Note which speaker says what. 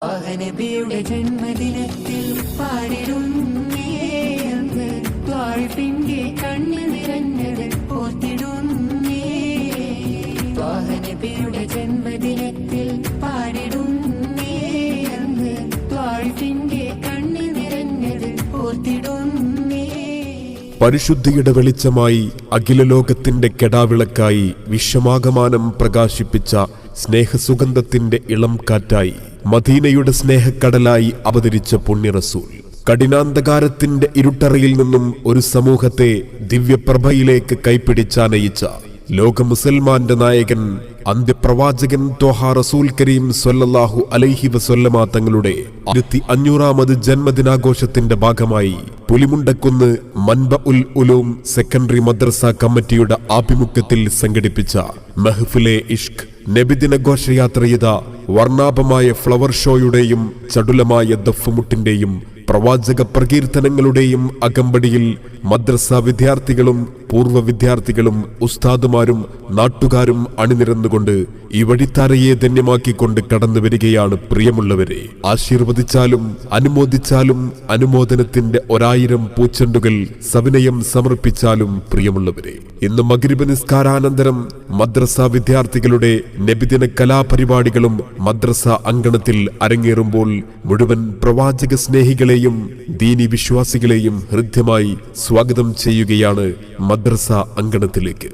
Speaker 1: നബിയുടെ ജന്മദിനത്തിൽ പാടിടുന്നേ അന്ന് ത്വാഇഫിന്റെ കണ്ണിൽ നിറഞ്ഞത് ഓർത്തിടുന്നേ. നബിയുടെ ജന്മദിനത്തിൽ പാടിടുന്നേ അന്ന് ത്വാഇഫിന്റെ കണ്ണിൽ നിറഞ്ഞത് ഓർത്തിടുന്നേ.
Speaker 2: പരിശുദ്ധിയുടെ വെളിച്ചമായി അഖില ലോകത്തിന്റെ കെടാവിളക്കായി വിശ്വമാകമാനം പ്രകാശിപ്പിച്ച സ്നേഹസുഗന്ധത്തിന്റെ ഇളം കാറ്റായി മദീനയുടെ സ്നേഹക്കടലായി അവതരിച്ച പുണ്യ റസൂൽ കഠിനാന്ധകാരത്തിന്റെ ഇരുട്ടറയിൽ നിന്നും ഒരു സമൂഹത്തെ ദിവ്യപ്രഭയിലേക്ക് കൈപ്പിടിച്ചാനയിച്ച ലോക മുസൽമാന്റെ നായകൻ അന്ത്യപ്രവാചകൻ ത്വഹ റസൂൽ കരീം സ്വല്ലല്ലാഹു അലൈഹി വസല്ലമ തങ്ങളുടെ 1500ാമത് ജന്മദിനാഘോഷത്തിന്റെ ഭാഗമായി പുലിമുണ്ടക്കുന്ന് മൻബഉൽ ഉലൂം സെക്കൻഡറി മദ്രസ കമ്മിറ്റിയുടെ ആഭിമുഖ്യത്തിൽ സംഘടിപ്പിച്ച മെഹ്ഫിലെ ഇഷ്ക് നബിദിന ഘോഷയാത്രയിത വർണ്ണാഭമായ ഫ്ലവർ ഷോയുടെയും ചടുലമായ ദഫ്മുട്ടിന്റെയും പ്രവാചക പ്രകീർത്തനങ്ങളുടെയും അകമ്പടിയിൽ മദ്രസ വിദ്യാർത്ഥികളും പൂർവ്വ വിദ്യാർത്ഥികളും ഉസ്താദുമാരും നാട്ടുകാരും അണിനിരന്നുകൊണ്ട് ഈ വഴിത്താരയെ ധന്യമാക്കിക്കൊണ്ട് കടന്നു വരികയാണ്. പ്രിയമുള്ളവരെ, ആശീർവദിച്ചാലും അനുമോദിച്ചാലും അനുമോദനത്തിന്റെ 1000 പൂച്ചെണ്ടുകൾ സവിനയം സമർപ്പിച്ചാലും പ്രിയമുള്ളവരെ, ഇന്ന് മഗ്രിബ് നിസ്കാരാനന്തരം മദ്രസ വിദ്യാർത്ഥികളുടെ നബിദിന കലാപരിപാടികളും മദ്രസ അങ്കണത്തിൽ അരങ്ങേറുമ്പോൾ മുഴുവൻ പ്രവാചക സ്നേഹികളെയും ദീനി വിശ്വാസികളെയും ഹൃദ്യമായി സ്വാഗതം ചെയ്യുകയാണ് മദ്രസ അങ്കണത്തിലേക്ക്.